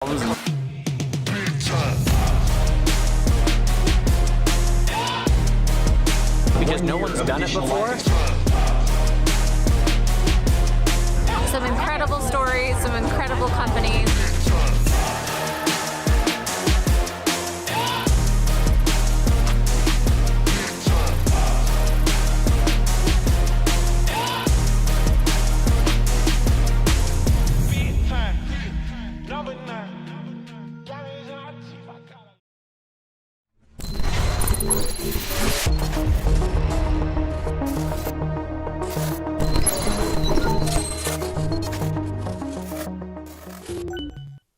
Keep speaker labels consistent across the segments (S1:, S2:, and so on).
S1: Because no one's done it before.
S2: Some incredible stories, some incredible companies.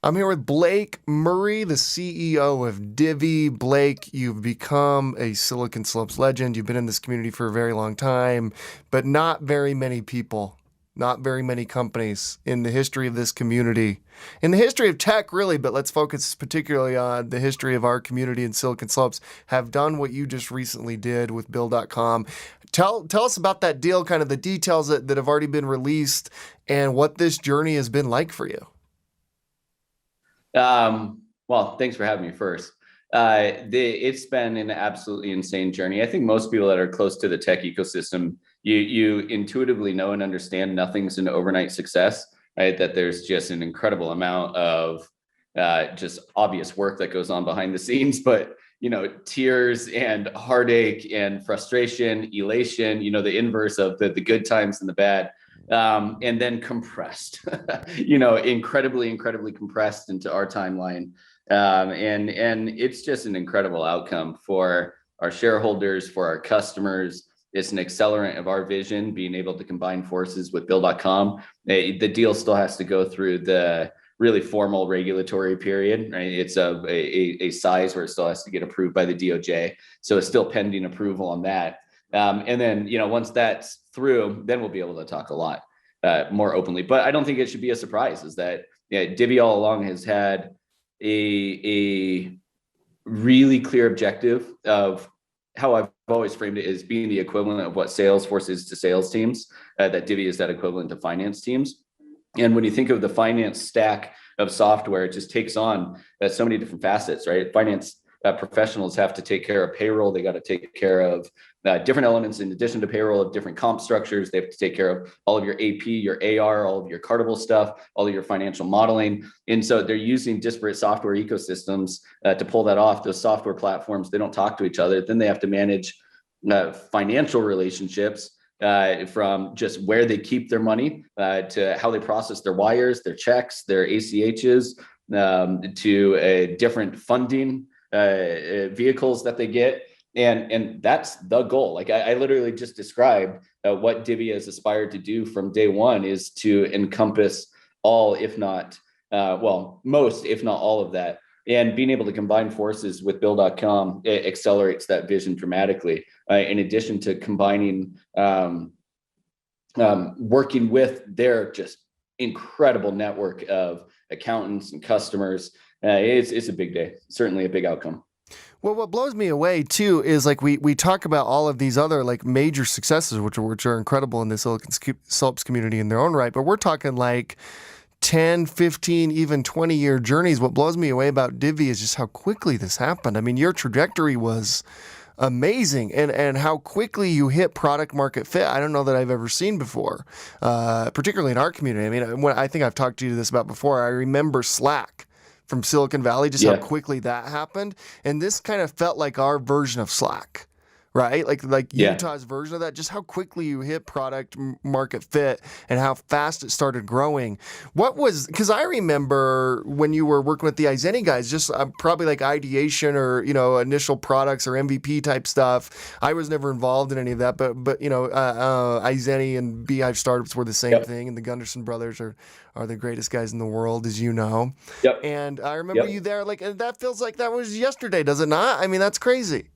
S3: I'm here with Blake Murray, the CEO of Divvy. Blake, you've become a Silicon Slopes legend. You've been in this community for a very long time, but not very many people, not very many companies in the history of this community, in the history of tech, really, but let's focus particularly on the history of our community in Silicon Slopes, have done what you just recently did with Bill.com. Tell us about that deal, kind of the details that have already been released, and what this journey has been like for you.
S4: Well, thanks for having me first. It's been an absolutely insane journey. I think most people that are close to the tech ecosystem, you intuitively know and understand nothing's an overnight success, right? That there's just an incredible amount of just obvious work that goes on behind the scenes, but tears and heartache and frustration, elation, the inverse of the good times and the bad. And then compressed, incredibly compressed into our timeline. And it's just an incredible outcome for our shareholders, for our customers. It's an accelerant of our vision, being able to combine forces with Bill.com. The deal still has to go through the really formal regulatory period, right? It's a size where it still has to get approved by the DOJ. So it's still pending approval on that. And then, once that's through, then we'll be able to talk a lot more openly. But I don't think it should be a surprise is that Divvy all along has had a really clear objective of how I've always framed it as being the equivalent of what Salesforce is to sales teams, that Divvy is that equivalent to finance teams. And when you think of the finance stack of software, it just takes on so many different facets, right? Finance professionals have to take care of payroll. They got to take care of different elements in addition to payroll of different comp structures. They have to take care of all of your AP, your AR, all of your cardable stuff, all of your financial modeling. And so they're using disparate software ecosystems to pull that off. Those software platforms, they don't talk to each other. Then they have to manage financial relationships from just where they keep their money to how they process their wires, their checks, their ACHs, to different funding vehicles that they get. And that's the goal. Like I literally just described what Divvy has aspired to do from day one is to encompass all, if not, most, if not all of that. And being able to combine forces with Bill.com, it accelerates that vision dramatically. In addition to combining, working with their just incredible network of accountants and customers, it's a big day, certainly a big outcome.
S3: Well, what blows me away too is like we talk about all of these other like major successes, which are incredible in the Silicon Slopes community in their own right, but we're talking like 10, 15, even 20-year journeys. What blows me away about Divvy is just how quickly this happened. I mean, your trajectory was amazing, and how quickly you hit product market fit. I don't know that I've ever seen before, particularly in our community. I mean, I think I've talked to you this about before. I remember Slack from Silicon Valley, just how quickly that happened. And this kind of felt like our version of Slack, right? Like Utah's version of that, just how quickly you hit product market fit and how fast it started growing. Because I remember when you were working with the iZeni guys, just probably like ideation or, initial products or MVP type stuff. I was never involved in any of that, but iZeni and Beehive startups were the same thing. And the Gunderson brothers are the greatest guys in the world, as you know.
S4: Yep.
S3: And I remember you there, and that feels like that was yesterday, does it not? I mean, that's crazy.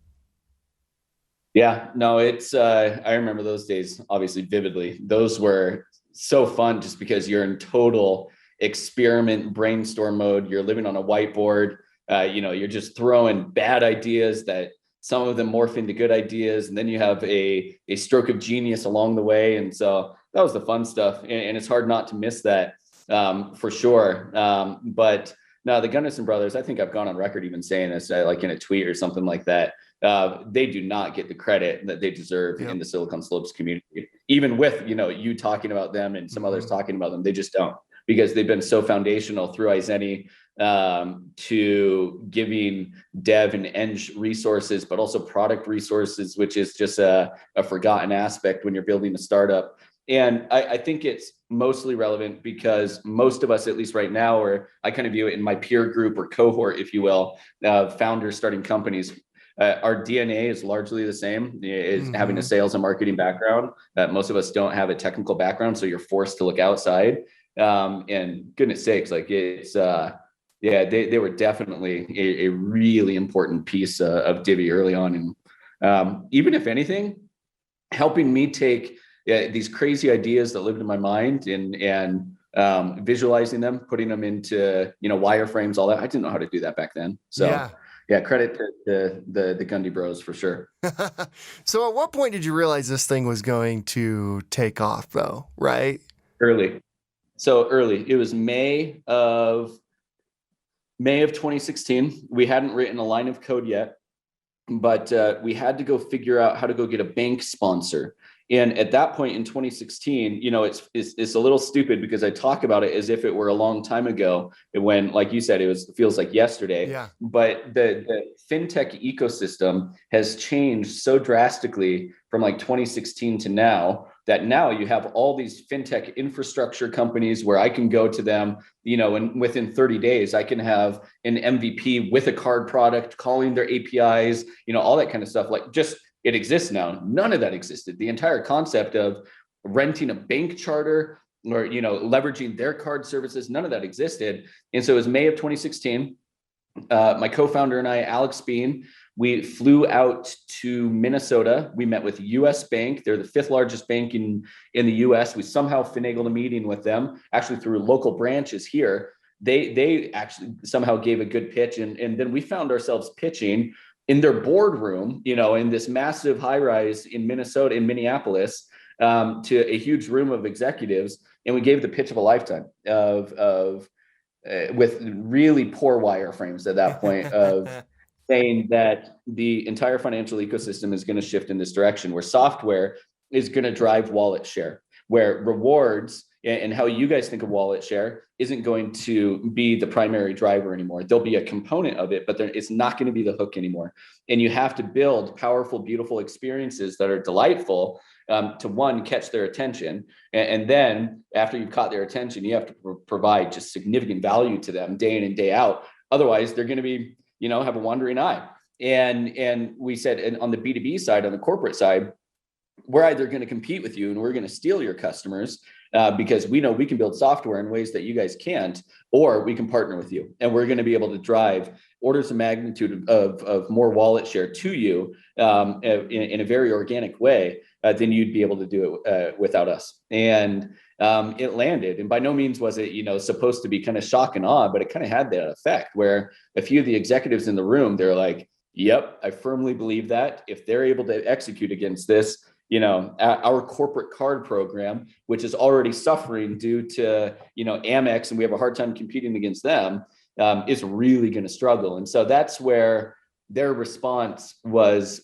S4: Yeah, no, I remember those days, obviously vividly. Those were so fun just because you're in total experiment brainstorm mode. You're living on a whiteboard. You're just throwing bad ideas that some of them morph into good ideas. And then you have a stroke of genius along the way. And so that was the fun stuff. And it's hard not to miss that for sure. But Now, the Gunderson brothers, I think I've gone on record even saying this, like in a tweet or something like that. They do not get the credit that they deserve in the Silicon Slopes community. Even with, you talking about them and some others talking about them, they just don't, because they've been so foundational through iZeni to giving dev and eng resources, but also product resources, which is just a forgotten aspect when you're building a startup. And I think it's mostly relevant because most of us, at least right now, or I kind of view it in my peer group or cohort, if you will, founders starting companies, our DNA is largely the same, is having a sales and marketing background. Most of us don't have a technical background, so you're forced to look outside. And goodness sakes, like it's, they were definitely a really important piece of Divvy early on. And even if anything, helping me take these crazy ideas that lived in my mind and visualizing them, putting them into, wireframes, all that. I didn't know how to do that back then. So credit to the Gundy bros for sure.
S3: So at what point did you realize this thing was going to take off though? Right?
S4: Early. So early. It was May of 2016. We hadn't written a line of code yet, but we had to go figure out how to go get a bank sponsor. And at that point in 2016, it's a little stupid because I talk about it as if it were a long time ago when, like you said, it feels like yesterday.
S3: Yeah.
S4: But the fintech ecosystem has changed so drastically from like 2016 to now that now you have all these fintech infrastructure companies where I can go to them, and within 30 days, I can have an MVP with a card product, calling their APIs, all that kind of stuff. Like just, it exists now. None of that existed. The entire concept of renting a bank charter or, leveraging their card services, none of that existed. And so it was May of 2016. My co-founder and I, Alex Bean, we flew out to Minnesota. We met with US Bank. They're the 5th largest bank in the US. We somehow finagled a meeting with them, actually through local branches here. They actually somehow gave a good pitch. And then we found ourselves pitching in their boardroom, in this massive high rise in Minnesota, in Minneapolis, to a huge room of executives. And we gave the pitch of a lifetime with really poor wireframes at that point of saying that the entire financial ecosystem is going to shift in this direction where software is going to drive wallet share, where rewards and how you guys think of wallet share isn't going to be the primary driver anymore. There'll be a component of it, but it's not going to be the hook anymore. And you have to build powerful, beautiful experiences that are delightful to one, catch their attention. And then after you've caught their attention, you have to provide just significant value to them day in and day out. Otherwise, they're going to be, have a wandering eye. And we said, and on the B2B side, on the corporate side, we're either going to compete with you and we're going to steal your customers because we know we can build software in ways that you guys can't, or we can partner with you and we're going to be able to drive orders of magnitude of more wallet share to you in a very organic way than you'd be able to do it without us. And it landed. And by no means was it, supposed to be kind of shock and awe, but it kind of had that effect where a few of the executives in the room, they're like, yep, I firmly believe that if they're able to execute against this, our corporate card program, which is already suffering due to, Amex, and we have a hard time competing against them, is really going to struggle. And so that's where their response was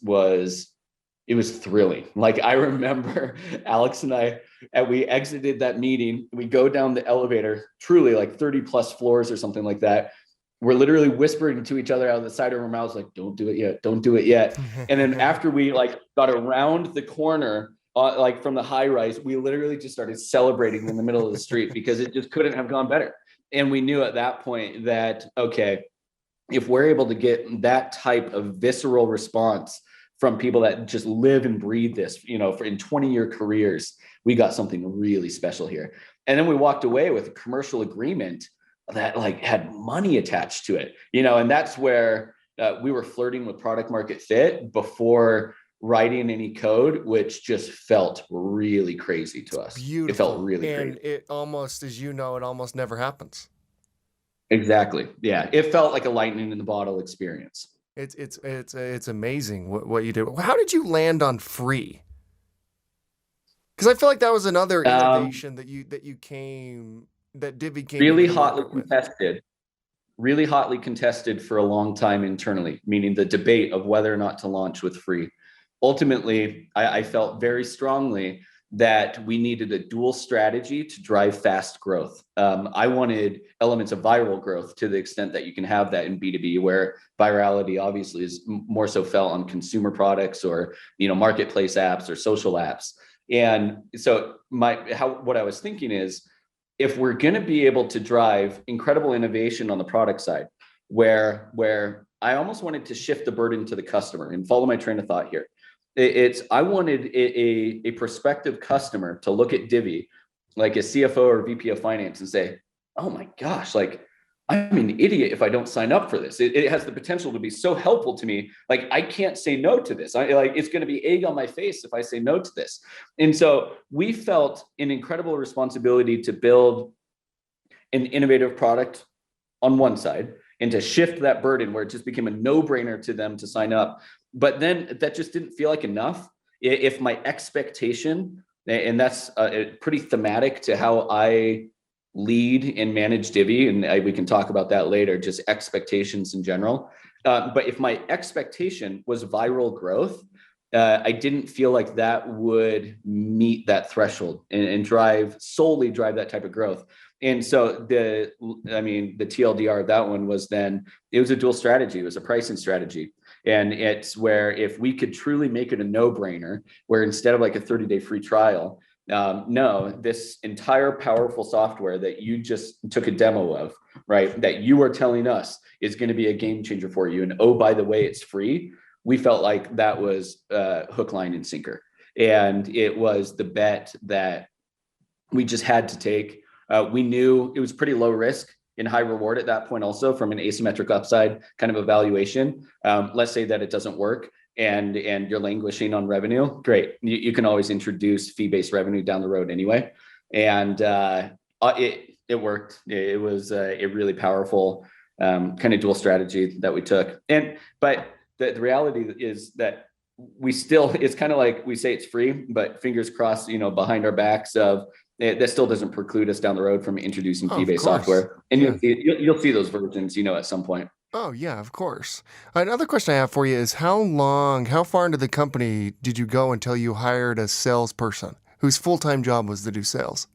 S4: thrilling. Like I remember Alex and I, we exited that meeting, we go down the elevator, truly like 30 plus floors or something like that. We're literally whispering to each other out of the side of our mouths, like, don't do it yet. Don't do it yet. And then after we got around the corner, from the high rise, we literally just started celebrating in the middle of the street because it just couldn't have gone better. And we knew at that point that, okay, if we're able to get that type of visceral response from people that just live and breathe this, in 20-year careers, we got something really special here. And then we walked away with a commercial agreement that had money attached to it, and that's where we were flirting with product market fit before writing any code, which just felt really crazy to us.
S3: Beautiful.
S4: It felt really
S3: and
S4: crazy.
S3: It almost, as it almost never happens.
S4: Exactly. Yeah. It felt like a lightning in the bottle experience.
S3: It's amazing what you did. How did you land on free? Because I feel like that was another innovation that Divvy came
S4: really hotly contested. really hotly contested for a long time internally, meaning the debate of whether or not to launch with free. Ultimately, I felt very strongly that we needed a dual strategy to drive fast growth. I wanted elements of viral growth to the extent that you can have that in B2B, where virality obviously is more so felt on consumer products or, marketplace apps or social apps. And so what I was thinking is, if we're going to be able to drive incredible innovation on the product side, where I almost wanted to shift the burden to the customer and follow my train of thought here. I wanted a prospective customer to look at Divvy, like a CFO or VP of finance, and say, oh my gosh, like I'm an idiot if I don't sign up for this. It has the potential to be so helpful to me. Like I can't say no to this. It's going to be egg on my face if I say no to this. And so we felt an incredible responsibility to build an innovative product on one side and to shift that burden where it just became a no-brainer to them to sign up. But then that just didn't feel like enough. If my expectation, and that's pretty thematic to how I lead and manage Divvy, and we can talk about that later, just expectations in general. But if my expectation was viral growth, I didn't feel like that would meet that threshold and solely drive that type of growth. And so the TLDR of that one was then it was a dual strategy. It was a pricing strategy. And it's where if we could truly make it a no-brainer, where instead of like a 30-day free trial, no, this entire powerful software that you just took a demo of, right, that you are telling us is going to be a game changer for you. And oh, by the way, it's free. We felt like that was hook, line, and sinker. And it was the bet that we just had to take. We knew it was pretty low risk and high reward at that point also from an asymmetric upside kind of evaluation. Let's say that it doesn't work and you're languishing on revenue. Great. You can always introduce fee-based revenue down the road anyway. And it worked. It was a really powerful kind of dual strategy that we took. But the reality is that it's kind of like we say it's free, but fingers crossed, behind our backs of that still doesn't preclude us down the road from introducing fee-based software. And you'll see those versions, at some point.
S3: Oh yeah, of course. Another question I have for you is how far into the company did you go until you hired a salesperson whose full-time job was to do sales?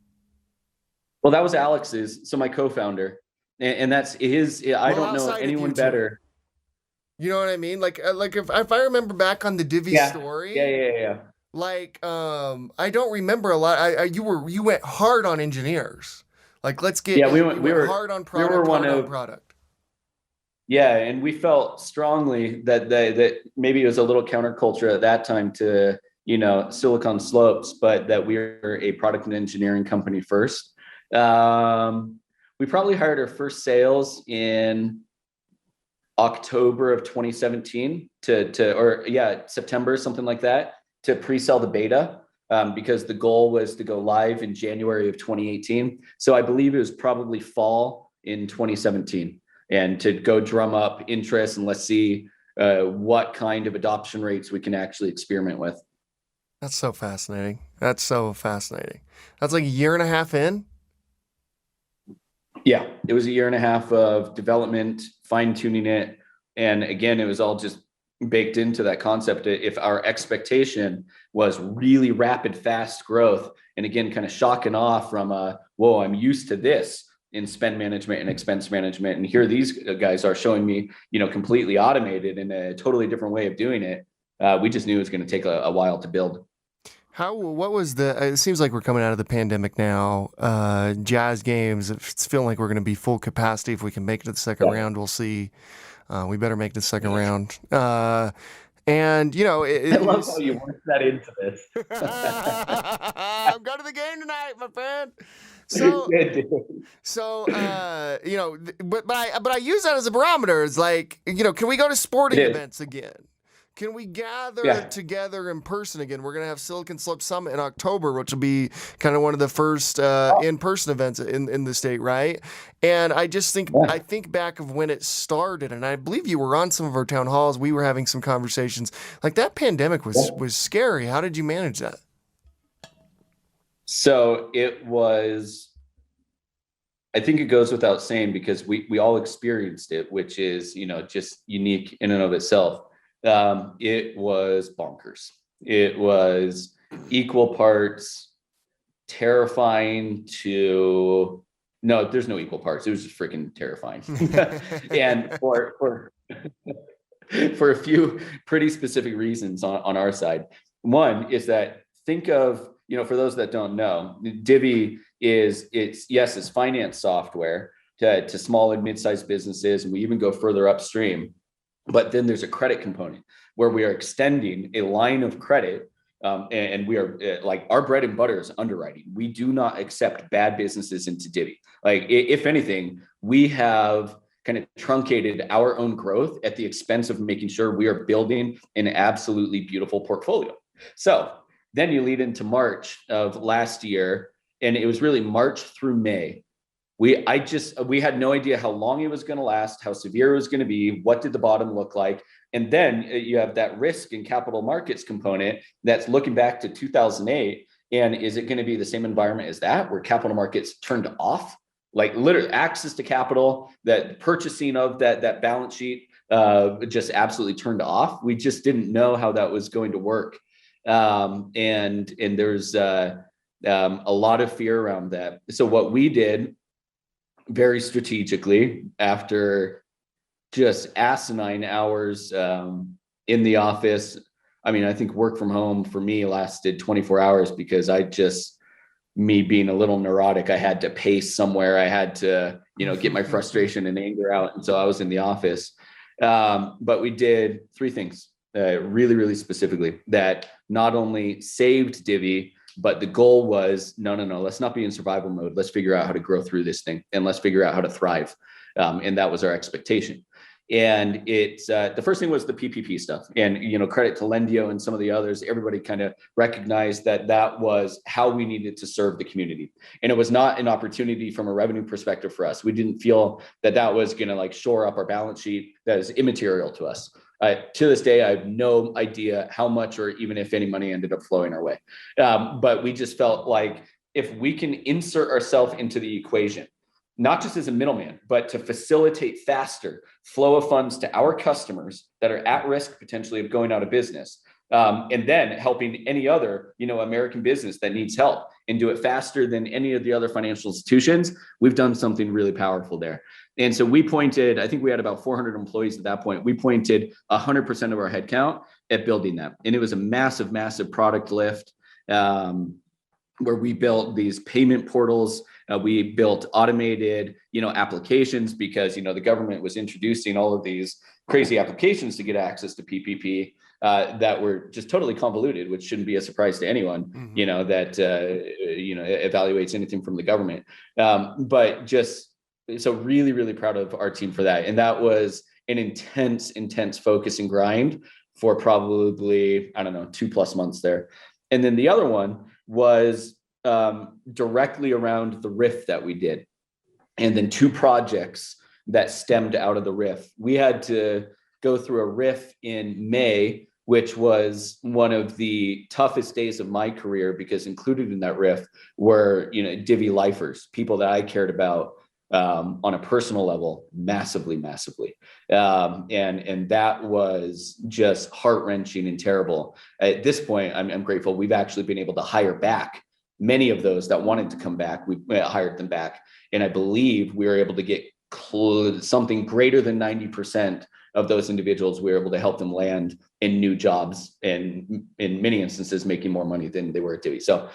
S4: Well, that was Alex's, so my co-founder, and that's his. I don't know anyone better.
S3: You know what I mean? Like if I remember back on the Divvy story.
S4: Yeah.
S3: Like, I don't remember a lot. You went hard on engineers. Like, we were hard on product.
S4: Yeah, and we felt strongly that maybe it was a little counterculture at that time to Silicon Slopes, but that we were a product and engineering company first. We probably hired our first sales in October of 2017 September, something like that, to pre-sell the beta, because the goal was to go live in January of 2018. So I believe it was probably fall in 2017, and to go drum up interest and let's see what kind of adoption rates we can actually experiment with.
S3: That's so fascinating. That's like a year and a half in.
S4: Yeah, it was a year and a half of development, fine tuning it. And again, it was all just baked into that concept. If our expectation was really rapid, fast growth, and again, kind of shocking off from whoa, I'm used to this in spend management and expense management. And here these guys are showing me, completely automated in a totally different way of doing it. We just knew it was going to take a while to build.
S3: It seems like we're coming out of the pandemic now. Jazz games, it's feeling like we're going to be full capacity. If we can make it to the second round, we'll see. We better make the second round. And, I love
S4: how you work that into this.
S3: I'm going to the game tonight, my friend. But I use that as a barometer. It's like, can we go to sporting events again? Can we gather together in person again? We're going to have Silicon Slopes Summit in October, which will be kind of one of the first in-person events in the state, right? And I just think, I think back of when it started, and I believe you were on some of our town halls. We were having some conversations. Like, that pandemic was scary. How did you manage that?
S4: So it was, I think it goes without saying because we all experienced it, which is, just unique in and of itself. It was bonkers. It was equal parts terrifying to no, there's no equal parts. It was just freaking terrifying. And for a few pretty specific reasons on our side. One is that think of, for those that don't know, Divvy it's finance software to small and mid-sized businesses. And we even go further upstream, but then there's a credit component where we are extending a line of credit. And we are like our bread and butter is underwriting. We do not accept bad businesses into Divvy. Like if anything, we have kind of truncated our own growth at the expense of making sure we are building an absolutely beautiful portfolio. So then you lead into March of last year, and it was really March through May. We had no idea how long it was going to last, how severe it was going to be, what did the bottom look like. And then you have that risk and capital markets component that's looking back to 2008. And is it going to be the same environment as that, where capital markets turned off? Like literally access to capital, that purchasing of that balance sheet just absolutely turned off. We just didn't know how that was going to work. And there's a lot of fear around that. So what we did very strategically, after just asinine hours in the office, I think work from home for me lasted 24 hours because me being a little neurotic, I had to pace somewhere. I had to, get my frustration and anger out. And so I was in the office. But we did three things really, really specifically that not only saved Divvy, but the goal was, no, let's not be in survival mode. Let's figure out how to grow through this thing and let's figure out how to thrive. And that was our expectation. And it's the first thing was the PPP stuff, and credit to Lendio and some of the others. Everybody kind of recognized that was how we needed to serve the community, and it was not an opportunity from a revenue perspective for us. We didn't feel that was going to shore up our balance sheet. That is immaterial to us. To this day, I have no idea how much or even if any money ended up flowing our way. But we just felt like if we can insert ourselves into the equation, not just as a middleman, but to facilitate faster flow of funds to our customers that are at risk potentially of going out of business. And then helping any other, American business that needs help and do it faster than any of the other financial institutions. We've done something really powerful there. And so we pointed, I think we had about 400 employees at that point. We pointed 100% of our headcount at building that. And it was a massive, massive product lift where we built these payment portals. We built automated, applications because, the government was introducing all of these crazy applications to get access to PPP that were just totally convoluted, which shouldn't be a surprise to anyone, that, evaluates anything from the government. But just so really, really proud of our team for that. And that was an intense focus and grind for probably, 2+ months there. And then the other one was directly around the RIF that we did. And then 2 projects that stemmed out of the RIF. We had to go through a RIF in May, which was one of the toughest days of my career because included in that RIF were, Divvy lifers, people that I cared about on a personal level, massively. And that was just heart-wrenching and terrible. At this point, I'm grateful we've actually been able to hire back many of those that wanted to come back. We hired them back. And I believe we were able to get something greater than 90% of those individuals. We were able to help them land in new jobs and in many instances, making more money than they were at Divvy. So,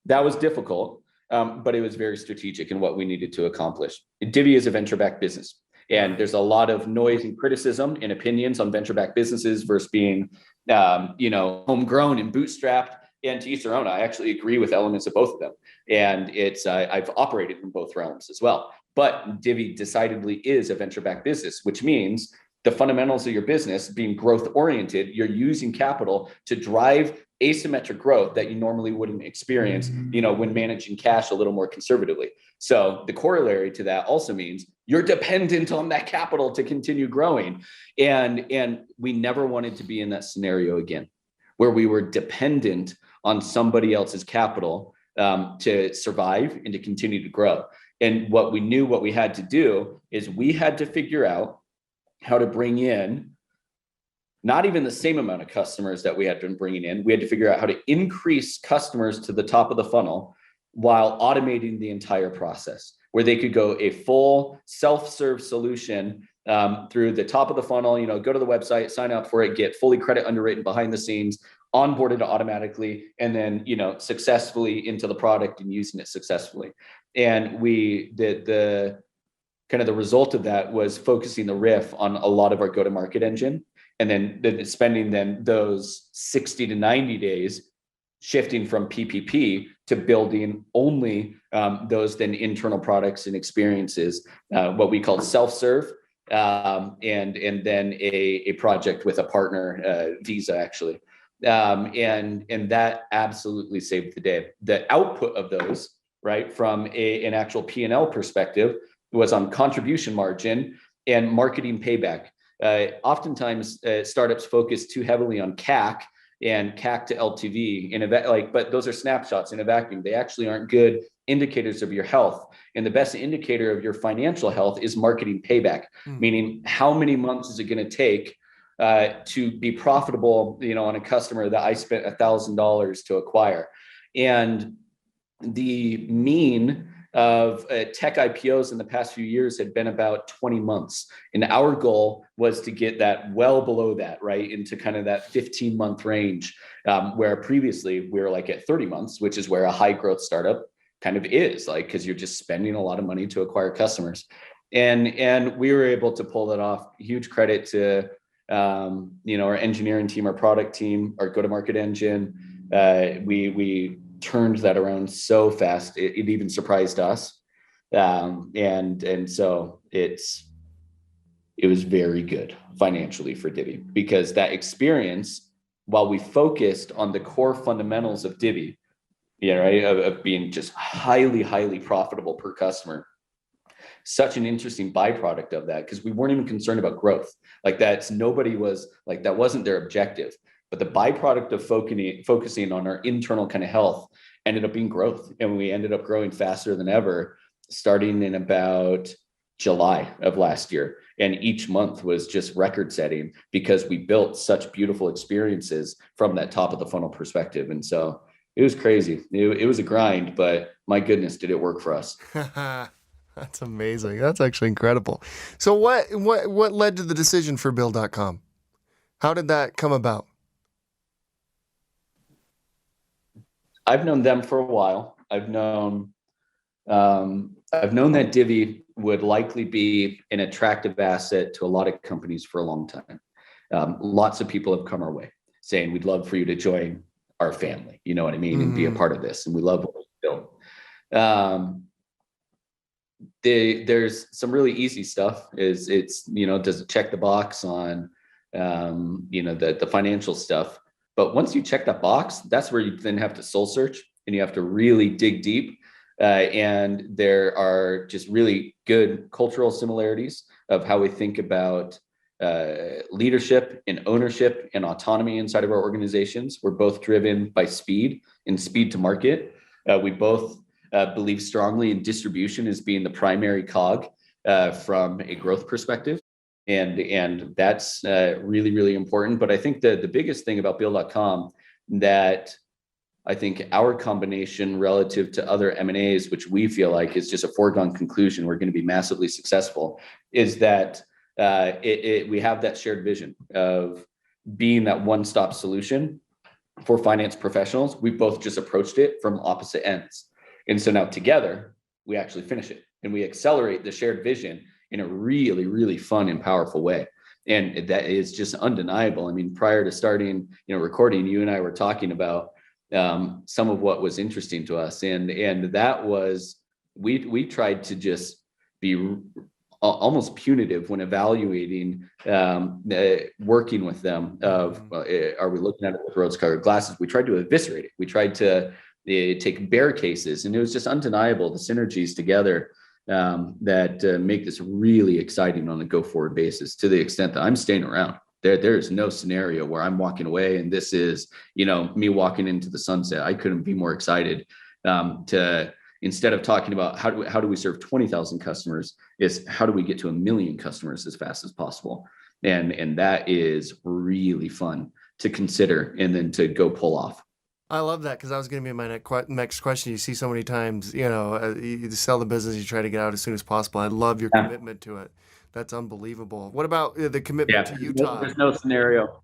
S4: that was difficult, but it was very strategic in what we needed to accomplish. Divvy is a venture-backed business. And there's a lot of noise and criticism and opinions on venture-backed businesses versus being, homegrown and bootstrapped. And to each their own, I actually agree with elements of both of them. And I've operated in both realms as well. But Divvy decidedly is a venture-backed business, which means the fundamentals of your business being growth-oriented, you're using capital to drive asymmetric growth that you normally wouldn't experience, when managing cash a little more conservatively. So the corollary to that also means you're dependent on that capital to continue growing. And we never wanted to be in that scenario again, where we were dependent on somebody else's capital to survive and to continue to grow. And what we knew what we had to do is we had to figure out how to bring in not even the same amount of customers that we had been bringing in. We had to figure out how to increase customers to the top of the funnel while automating the entire process, where they could go a full self-serve solution through the top of the funnel, go to the website, sign up for it, get fully credit underwritten behind the scenes, onboarded automatically, and then, successfully into the product and using it successfully. And we did the result of that was focusing the riff on a lot of our go-to-market engine, and then spending those 60 to 90 days shifting from PPP to building only those then internal products and experiences, what we called self-serve, and then a project with a partner, Visa actually. And that absolutely saved the day. The output of those, right, from an actual P&L perspective, was on contribution margin and marketing payback. Oftentimes, startups focus too heavily on CAC and CAC to LTV but those are snapshots in a vacuum. They actually aren't good indicators of your health. And the best indicator of your financial health is marketing payback, meaning how many months is it going to take to be profitable, on a customer that I spent $1,000 to acquire. And the mean of tech IPOs in the past few years had been about 20 months. And our goal was to get that well below that, right, into kind of that 15-month range, where previously we were like at 30 months, which is where a high growth startup kind of is, like, because you're just spending a lot of money to acquire customers. And we were able to pull that off. Huge credit to our engineering team, our product team, our go-to-market engine. We turned that around so fast, it even surprised us. And so it was very good financially for Divvy, because that experience, while we focused on the core fundamentals of Divvy, right, of being just highly, highly profitable per customer, such an interesting byproduct of that, because we weren't even concerned about growth. Like that wasn't their objective. But the byproduct of focusing on our internal kind of health ended up being growth. And we ended up growing faster than ever, starting in about July of last year. And each month was just record setting, because we built such beautiful experiences from that top of the funnel perspective. And so it was crazy. It was a grind, but my goodness, did it work for us.
S3: That's amazing. That's actually incredible. So what led to the decision for Bill.com? How did that come about?
S4: I've known them for a while. I've known that Divvy would likely be an attractive asset to a lot of companies for a long time. Lots of people have come our way saying, we'd love for you to join our family, you know what I mean, and be a part of this. And we love what we built. There's some really easy stuff. Does it check the box on, the financial stuff? But once you check that box, that's where you then have to soul search, and you have to really dig deep. And there are just really good cultural similarities of how we think about leadership and ownership and autonomy inside of our organizations. We're both driven by speed and speed to market. We both believe strongly in distribution as being the primary cog from a growth perspective. And that's really, really important. But I think the biggest thing about Bill.com that I think our combination relative to other M&As, which we feel like is just a foregone conclusion, we're going to be massively successful, is that we have that shared vision of being that one-stop solution for finance professionals. We both just approached it from opposite ends. And so now together, we actually finish it and we accelerate the shared vision in a really, really fun and powerful way. And that is just undeniable. I mean, prior to starting, recording, you and I were talking about some of what was interesting to us. And that was, we tried to just be almost punitive when evaluating working with them of, are we looking at it with rose-colored glasses? We tried to eviscerate it. We tried to take bear cases, and it was just undeniable, the synergies together that make this really exciting on a go-forward basis, to the extent that I'm staying around. There is no scenario where I'm walking away and this is, me walking into the sunset. I couldn't be more excited to instead of talking about how do we serve 20,000 customers, is how do we get to 1 million customers as fast as possible? And that is really fun to consider and then to go pull off.
S3: I love that, because that was going to be my next question. You see so many times, you sell the business, you try to get out as soon as possible. I love your commitment to it. That's unbelievable. What about the commitment to Utah?
S4: There's no scenario.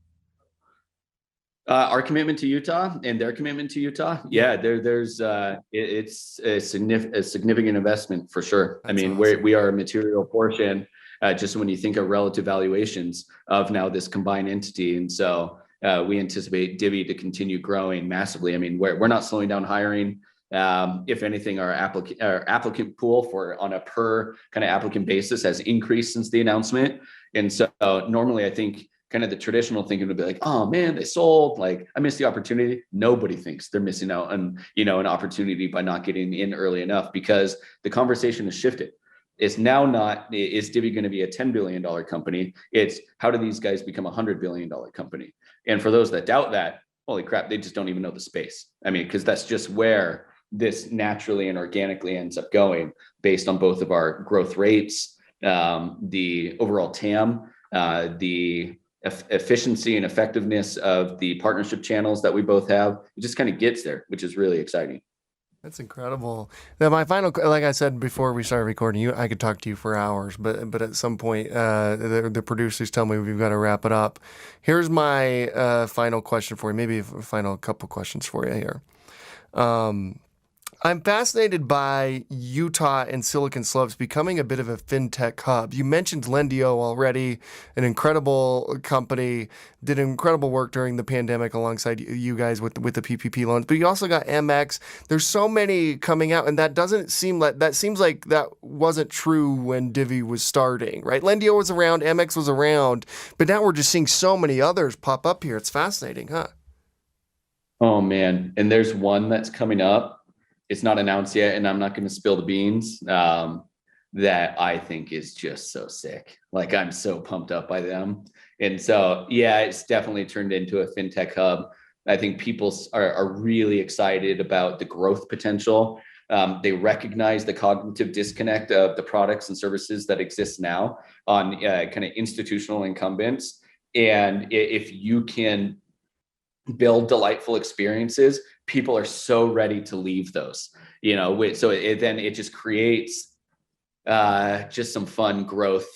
S4: Our commitment to Utah and their commitment to Utah, it's a significant investment for sure.
S3: That's awesome.
S4: We are a material portion, just when you think of relative valuations of now this combined entity, and so we anticipate Divvy to continue growing massively. We're not slowing down hiring. If anything, our applicant pool on a per kind of applicant basis has increased since the announcement, and so normally I think kind of the traditional thinking would be like, oh man, they sold, like I missed the opportunity. Nobody thinks they're missing out on, an opportunity by not getting in early enough, because the conversation has shifted. It's now not, is Divvy going to be a $10 billion company? It's how do these guys become a $100 billion company? And for those that doubt that, holy crap, they just don't even know the space. because that's just where this naturally and organically ends up going based on both of our growth rates, the overall TAM, the efficiency and effectiveness of the partnership channels that we both have. It just kind of gets there, which is really exciting.
S3: That's incredible. Now, my final, like I said before we started recording, I could talk to you for hours, but at some point, the producers tell me we've got to wrap it up. Here's my final question for you, maybe a final couple questions for you here. I'm fascinated by Utah and Silicon Slopes becoming a bit of a fintech hub. You mentioned Lendio already, an incredible company, did incredible work during the pandemic alongside you guys with the PPP loans. But you also got MX. There's so many coming out, and that seems like that wasn't true when Divvy was starting, right? Lendio was around, MX was around, but now we're just seeing so many others pop up here. It's fascinating, huh?
S4: Oh man, and there's one that's coming up. It's not announced yet, and I'm not going to spill the beans, that I think is just so sick. Like, I'm so pumped up by them. And so, yeah, it's definitely turned into a fintech hub. I think people are really excited about the growth potential. They recognize the cognitive disconnect of the products and services that exist now on kind of institutional incumbents. And if you can build delightful experiences, people are so ready to leave those, so it just creates just some fun growth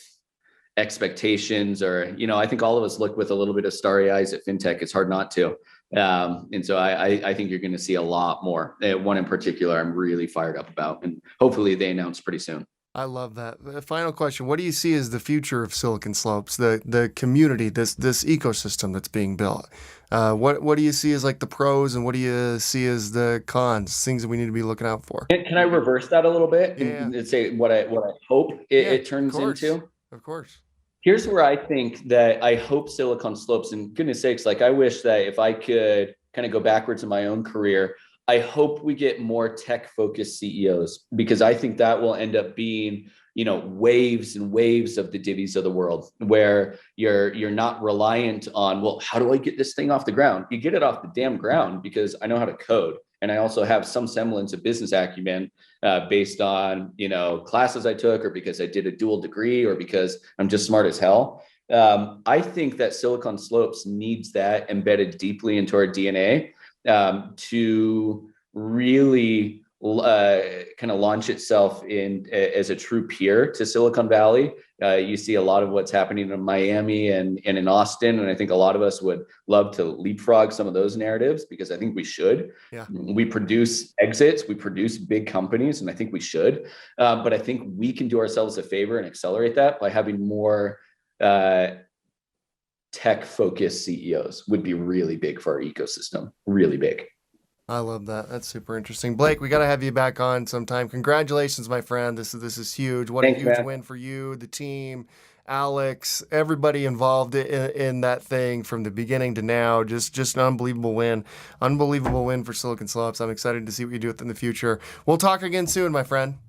S4: expectations, or, I think all of us look with a little bit of starry eyes at fintech. It's hard not to. And so I think you're going to see a lot more. One in particular, I'm really fired up about, and hopefully they announce pretty soon.
S3: I love that. The final question: what do you see as the future of Silicon Slopes, the community, this ecosystem that's being built? What do you see as like the pros, and what do you see as the cons, things that we need to be looking out for?
S4: Can I reverse that a little bit
S3: and
S4: say what I hope it turns into?
S3: Of course.
S4: Here's where I think that I hope Silicon Slopes, and goodness sakes, like I wish that if I could kind of go backwards in my own career, I hope we get more tech-focused CEOs, because I think that will end up being, waves and waves of the Divvies of the world, where you're not reliant on, well, how do I get this thing off the ground? You get it off the damn ground because I know how to code, and I also have some semblance of business acumen based on, classes I took, or because I did a dual degree, or because I'm just smart as hell. I think that Silicon Slopes needs that embedded deeply into our DNA. To really kind of launch itself in as a true peer to Silicon Valley. You see a lot of what's happening in Miami and in Austin, and I think a lot of us would love to leapfrog some of those narratives, because I think we should.
S3: Yeah.
S4: We produce exits, we produce big companies, and I think we should. But I think we can do ourselves a favor and accelerate that by having more tech-focused CEOs. Would be really big for our ecosystem, really big.
S3: I love that. That's super interesting. Blake, we got to have you back on sometime. Congratulations, my friend. This is huge.
S4: Thanks,
S3: a huge
S4: man.
S3: win for you, the team, Alex, everybody involved in that thing from the beginning to now. Just an unbelievable win. Unbelievable win for Silicon Slopes. I'm excited to see what you do with it in the future. We'll talk again soon, my friend.